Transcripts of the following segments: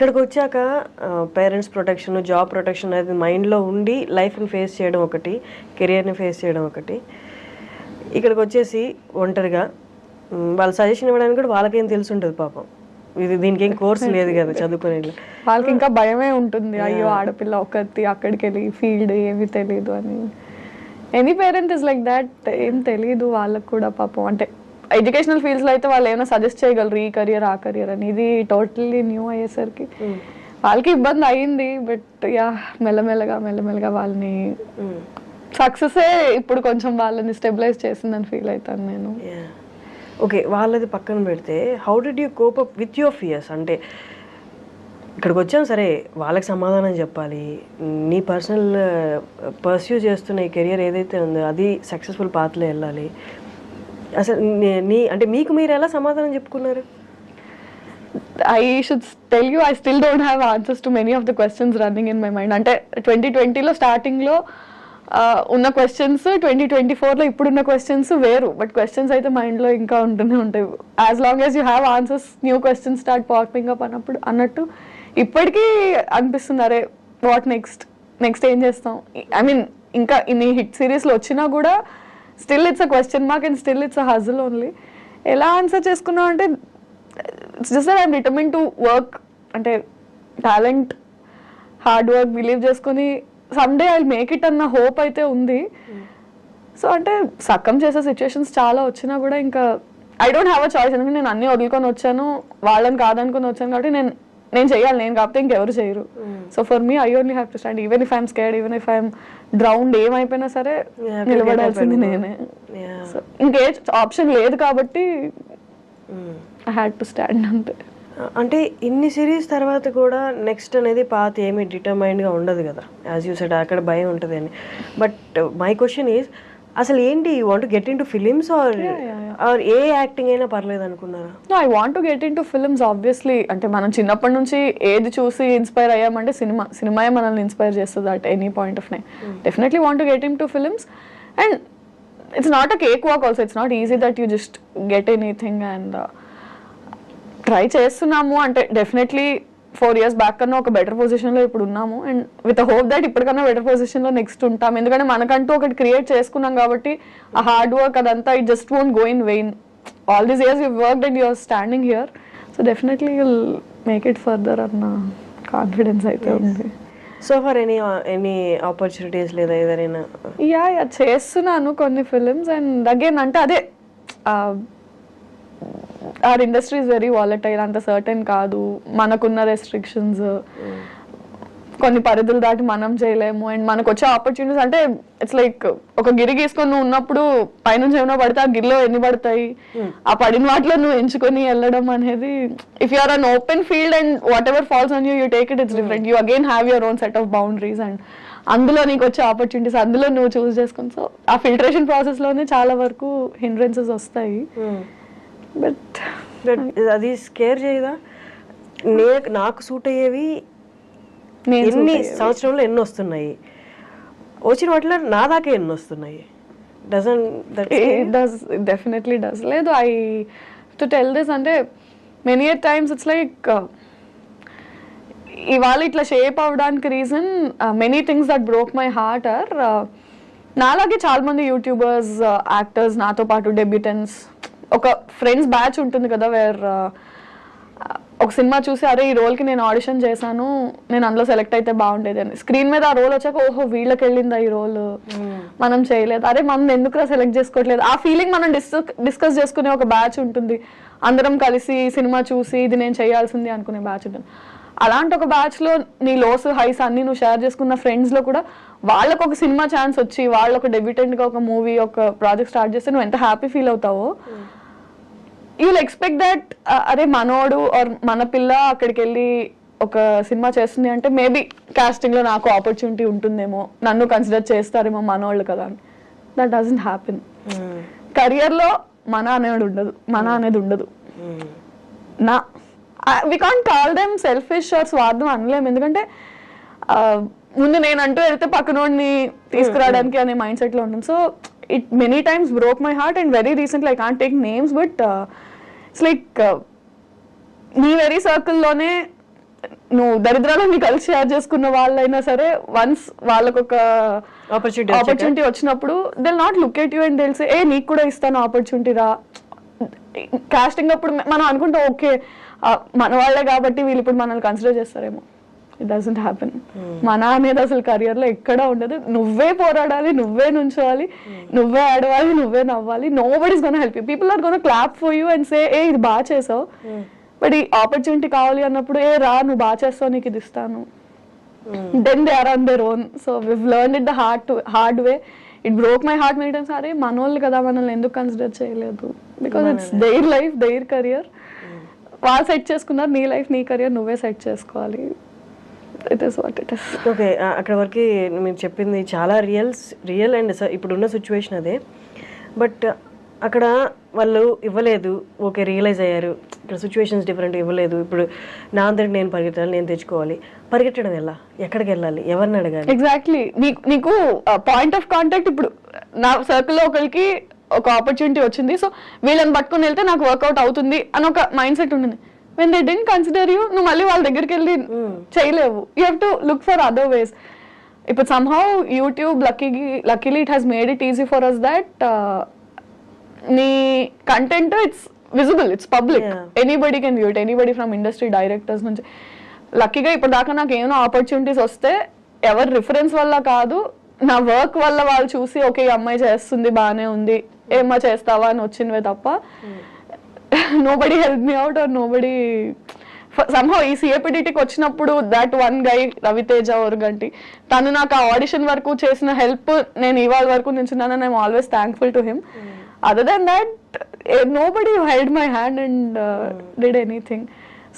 ఇక్కడికి వచ్చాక parents protection, job protection అనేది మైండ్లో ఉండి లైఫ్ని ఫేస్ చేయడం ఒకటి, కెరియర్ని ఫేస్ చేయడం ఒకటి. ఇక్కడికి వచ్చేసి ఒంటరిగా వాళ్ళ సజెషన్ ఇవ్వడానికి కూడా వాళ్ళకేం తెలిసి ఉంటుంది పాపం. ఇది దీనికి ఏం కోర్స్ లేదు కదా చదువుకునే వాళ్ళకి. ఇంకా భయమే ఉంటుంది, అయ్యో ఆడపిల్ల ఒకటి అక్కడికి వెళ్ళి ఫీల్డ్ ఏమీ తెలియదు అని. Any parent is like that. ఏం తెలియదు వాళ్ళకు కూడా పాపం. అంటే ఎడ్యుకేషనల్ ఫీల్డ్స్లో అయితే వాళ్ళు ఏమైనా సజెస్ట్ చేయగలరు, ఈ కెరియర్ ఆ కెరియర్ అని. ఇది టోటల్లీ న్యూ అయ్యేసరికి వాళ్ళకి ఇబ్బంది అయ్యింది. బట్ యా మెల్లమెల్లగా వాళ్ళని సక్సెసే ఇప్పుడు కొంచెం వాళ్ళని స్టెబిలైజ్ చేసిందని ఫీల్ అవుతాను నేను. ఓకే, వాళ్ళది పక్కన పెడితే how did you cope up with your fears? అంటే ఇక్కడికి వచ్చాం సరే, వాళ్ళకి సమాధానం చెప్పాలి, నీ పర్సనల్ పర్స్యూ చేస్తున్న ఈ కెరియర్ ఏదైతే ఉందో అది సక్సెస్ఫుల్ పాత్లో వెళ్ళాలి. అసలు అంటే మీకు మీరు ఎలా సమాధానం చెప్పుకున్నారు? I should tell you, I still don't have answers to many of the questions running in my mind. అంటే 2020లో స్టార్టింగ్లో ఉన్న క్వశ్చన్స్ 2024లో ఇప్పుడున్న క్వశ్చన్స్ వేరు. బట్ క్వశ్చన్స్ అయితే మైండ్లో ఇంకా ఉంటూనే ఉంటాయి. As long as you have answers, new questions start popping up అన్నట్టు ఇప్పటికీ అనిపిస్తుంది, అరే వాట్ నెక్స్ట్ ఏం చేస్తాం. ఐ మీన్ ఇంకా ఇన్ని హిట్ సిరీస్లో వచ్చినా కూడా still it's a question mark and still it's a హజిల్ only. ఎలా ఆన్సర్ చేసుకున్నాం అంటే it's just that I'm determine to work. అంటే టాలెంట్, హార్డ్ వర్క్ బిలీవ్ చేసుకుని సమ్డే ఐ మేక్ ఇట్ అన్న హోప్ అయితే ఉంది. సో అంటే సక్కం చేసే సిచ్యువేషన్స్ చాలా వచ్చినా కూడా ఇంకా I don't have a choice. ఎందుకంటే నేను అన్ని వదులుకొని వచ్చాను, వాళ్ళని కాదనుకొని వచ్చాను కాబట్టి నేను చేయాలి. నేను కాకపోతే ఇంకెవరు చేయరు. So for me I only have to stand. Even if I'm scared, even if I'm drowned, ఏమైపోయినా సరే నిలబడాల్సింది నేనే. సో ఇంకే ఆప్షన్ లేదు కాబట్టి ఐ హ్యాడ్ టు స్టాండ్ అంతే. అంటే ఇన్ని సిరీస్ తర్వాత కూడా నెక్స్ట్ అనేది పాత ఏమీ డిటర్మైన్డ్గా ఉండదు కదా, యాజ్ యూ సెడ్ అక్కడ భయం ఉంటుంది అని. బట్ మై క్వశ్చన్ ఈజ్, అసలు ఏంటి, you want to get into films or ఏ యాక్టింగ్ అయినా పర్లేదు అనుకున్నారా? I want to get into films obviously. అంటే మనం చిన్నప్పటి నుంచి ఏది చూసి ఇన్స్పైర్ అయ్యామంటే సినిమాయే మనల్ని ఇన్స్పైర్ చేస్తుంది at any point of time. Definitely want to get into films. And it's not a cake walk also. It's not easy that you just get anything. And try చేస్తున్నాము. అంటే definitely 4 years back కన్నా ఒక better పొజిషన్లో ఇప్పుడు ఉన్నాము. And with hope that ఇప్పటికన్నా better పొజిషన్లో next ఉంటాం. ఎందుకంటే మనకంటూ ఒకటి క్రియేట్ చేసుకున్నాం కాబట్టి ఆ హార్డ్ వర్క్ అదంతా it just won't go in vain. All these years you worked and you are standing here. So definitely you'll make it further అన్న కాన్ఫిడెన్స్ అయితే ఉంది. సో ఫర్ ఎనీ ఆపర్చునిటీస్ లేదా ఏదైనా? యా చేస్తున్నాను కొన్ని ఫిలిమ్స్. అండ్ అగైన్ అంటే అదే or industry is very volatile. అంత సర్టెన్ కాదు, మనకున్న రెస్ట్రిక్షన్స్, కొన్ని పరిధులు దాటి మనం చేయలేము. అండ్ మనకు వచ్చే ఆపర్చునిటీస్ అంటే ఇట్స్ లైక్ ఒక గిరి గీసుకొని నువ్వు ఉన్నప్పుడు పైనుంచి ఏమైనా పడితే ఆ గిరిలో ఎన్ని పడతాయి, ఆ పడిన వాటిలో నువ్వు ఎంచుకొని వెళ్ళడం అనేది, if you are an open field and whatever falls on you take it, it's different. You again have your own set of boundaries and అందులో నీకు వచ్చే ఆపర్చునిటీస్ అందులో నువ్వు చూస్ చేసుకుని. సో ఆ ఫిల్టరేషన్ ప్రాసెస్లోనే చాలా వరకు హిండ్రెన్సెస్ వస్తాయి. బట్ అది స్కేర్ చేయదా? నాకు సూట్ అయ్యేవి ఎన్ని సంవత్సరంలో ఎన్ని వస్తున్నాయి, వచ్చిన వాటిలో నా దాకా ఎన్ని వస్తున్నాయి? Definitely does. లేదు, ఐ టు టెల్ దిస్ అంటే మెనీ టైమ్స్ ఇట్స్ లైక్ ఇవాళ ఇట్లా షేప్ అవ్వడానికి reason many things that broke my heart or నాలాగే చాలా మంది యూట్యూబర్స్, యాక్టర్స్, నాతో పాటు డెబ్యూటెంట్స్, ఒక ఫ్రెండ్స్ బ్యాచ్ ఉంటుంది కదా వేర్ ఒక సినిమా చూసి అరే ఈ రోల్కి నేను ఆడిషన్ చేశాను, నేను అందులో సెలెక్ట్ అయితే బాగుండేది అని. స్క్రీన్ మీద ఆ రోల్ వచ్చాక ఓహో వీళ్ళకి వెళ్ళిందా ఈ రోల్, మనం చేయలేదు, అరే మనం ఎందుకు సెలెక్ట్ చేసుకోవట్లేదు, ఆ ఫీలింగ్ మనం డిస్కస్ చేసుకునే ఒక బ్యాచ్ ఉంటుంది. అందరం కలిసి సినిమా చూసి ఇది నేను చేయాల్సింది అనుకునే బ్యాచ్ ఉంటుంది. అలాంటి ఒక బ్యాచ్లో నీ లోస్ హైస్ అన్ని నువ్వు షేర్ చేసుకున్న ఫ్రెండ్స్లో కూడా వాళ్ళకు ఒక సినిమా ఛాన్స్ వచ్చి వాళ్ళు ఒక డెబ్యూటెంట్గా ఒక మూవీ ఒక ప్రాజెక్ట్ స్టార్ట్ చేస్తే నువ్వు ఎంత హ్యాపీ ఫీల్ అవుతావో, యూ విల్ ఎక్స్పెక్ట్ దట్ అరే మనోడు ఆర్ మన పిల్ల అక్కడికి వెళ్ళి ఒక సినిమా చేస్తుంది అంటే మేబీ కాస్టింగ్లో నాకు ఆపర్చునిటీ ఉంటుందేమో, నన్ను కన్సిడర్ చేస్తారేమో మనోళ్ళు కదా అని. That doesn't happen. కెరియర్లో మన అనేది ఉండదు. నా we can't call them selfish or స్వార్థం అనలేము. ఎందుకంటే ముందు నేను అంటూ వెళ్తే పక్కనోడిని తీసుకురావడానికి అనే మైండ్ సెట్లో ఉంటుంది. So it many times broke my heart and very recently I can't take names but it's like నీ వెరీ సర్కిల్లోనే నువ్వు దరిద్రాలని కలిసి షేర్ చేసుకున్న వాళ్ళైనా సరే వన్స్ వాళ్ళకు ఒక ఆపర్చునిటీ వచ్చినప్పుడు they not look at you and తెలిసి ఏ నీకు కూడా ఇస్తాను ఆపర్చునిటీ రా. కాస్టింగ్ అప్పుడు మనం అనుకుంటాం ఓకే మన వాళ్ళే కాబట్టి వీళ్ళు ఇప్పుడు మనల్ని కన్సిడర్ చేస్తారేమో. It doesn't happen. మన అనేది అసలు కెరియర్ లో ఎక్కడా ఉండదు. నువ్వే పోరాడాలి, నువ్వే నుంచోవాలి, నువ్వే ఆడవాలి, నువ్వే నవ్వాలి. Nobody is gonna help you. People are gonna clap for you and say ఏ ఇది బాగా చేసావు. బట్ ఈ ఆపర్చునిటీ కావాలి అన్నప్పుడు ఏ రా నువ్వు బాగా చేస్తావు నీకు ఇది ఇస్తాను. Then they are on their own. So we've learned it the hard way. It broke my heart many times. అరే మనోళ్ళు కదా మనల్ని ఎందుకు కన్సిడర్ చేయలేదు. Because it's their life their career. వాళ్ళు సెట్ చేసుకున్నారు, నీ లైఫ్ నీ కెరియర్ నువ్వే సెట్ చేసుకోవాలి. It is what it is. Okay, అక్కడ వరకు మీరు చెప్పింది చాలా రియల్ అండ్ ఇప్పుడున్న సిచ్యువేషన్ అదే. బట్ అక్కడ వాళ్ళు ఇవ్వలేదు, ఓకే రియలైజ్ అయ్యారు, ఇక్కడ సిచ్యువేషన్స్ డిఫరెంట్, ఇవ్వలేదు. ఇప్పుడు నా అందరికి నేను పరిగెత్తాలి, నేను తెచ్చుకోవాలి. పరిగెట్టడం ఎలా, ఎక్కడికి వెళ్ళాలి, ఎవరిని అడగాలి? ఎగ్జాక్ట్లీ. నీకు పాయింట్ ఆఫ్ కాంటాక్ట్ ఇప్పుడు నా సర్కిల్లో ఒకరికి ఒక ఆపర్చునిటీ వచ్చింది, సో వీళ్ళని పట్టుకుని వెళ్తే నాకు వర్కౌట్ అవుతుంది అని ఒక మైండ్ సెట్ ఉంటుంది. When they don't consider you, నువ్వు మళ్ళీ వాళ్ళ దగ్గరికి వెళ్ళి చేయలేవు. You have to look for other ways. ఇప్పుడు somehow YouTube luckily it has made it easy for us that నీ content it's visible, it's public, anybody can view it. Anybody from industry directors నుంచి. లక్కీగా ఇప్పుడు దాకా నాకు ఏమైనా opportunities వస్తే ఎవరి రిఫరెన్స్ వల్ల కాదు, నా వర్క్ వల్ల వాళ్ళు చూసి ఓకే ఈ అమ్మాయి చేస్తుంది బాగానే ఉంది ఏమ్మా చేస్తావా అని వచ్చినవే తప్ప nobody help me out or nobody. Somehow ఈ సిఏపిడిటీకి వచ్చినప్పుడు that one guy Raviteja Oruganti తను నాకు ఆ ఆడిషన్ వరకు చేసిన హెల్ప్ నేను ఇవాళ వరకు నించున్నానని I'm always thankful to him. Other than that, nobody held my hand and did anything.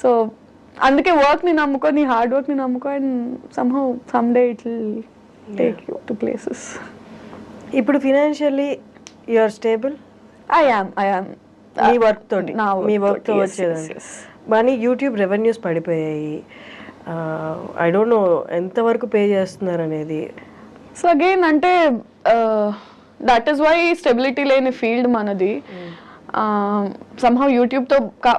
So, అందుకే వర్క్ ని నమ్ముకో, నీ హార్డ్ వర్క్ ని నమ్ముకో, and somehow someday it will take you to places. ఇప్పుడు financially you are stable? I am. మీ work తోటి, మీ వర్క్ తో వచ్చేదండి. కానీ యూట్యూబ్ రెవెన్యూస్ పడిపోయాయి. ఐ డోంట్ నో ఎంతవరకు పే చేస్తున్నారు అనేది. సో అగైన్ అంటే దట్ ఈస్ వై స్టెబిలిటీ లేని ఫీల్డ్ మనది. సమ్హౌ యూట్యూబ్తో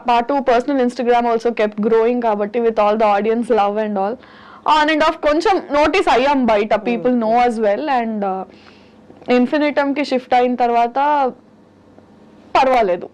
పాటు personal Instagram also kept growing కాబట్టి with all the audience love and all on and off కొంచెం నోటీస్ అయ్యాం బయట, people know us well. And ఇన్ఫినిటమ్కి షిఫ్ట్ అయిన తర్వాత పర్వాలేదు,